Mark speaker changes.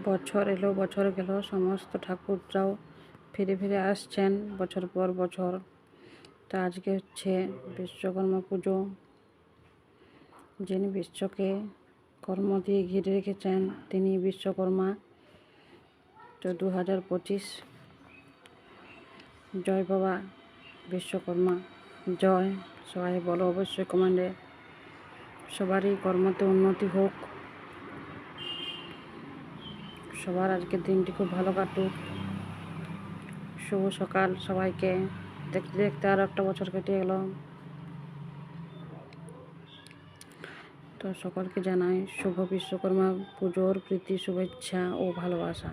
Speaker 1: বছর এলো বছর গেল, সমস্ত ঠাকুররাও ফিরে ফিরে আসছেন বছর পর বছর। তা আজকে হচ্ছে বিশ্বকর্মা পুজো। যিনি বিশ্বকে কর্ম দিয়ে ঘিরে রেখেছেন তিনি বিশ্বকর্মা। তো 2025 জয় বাবা বিশ্বকর্মা জয়। সবাই বলো অবশ্যই কমেন্টে। সবারই কর্মতে উন্নতি হোক, সবার আজকের দিনটি খুব ভালো কাটুক। শুভ সকাল সবাইকে। দেখতে দেখতে আরও একটা বছর কেটে গেল। তো সকলকে জানাই শুভ বিশ্বকর্মা পুজোর প্রীতি, শুভেচ্ছা ও ভালোবাসা।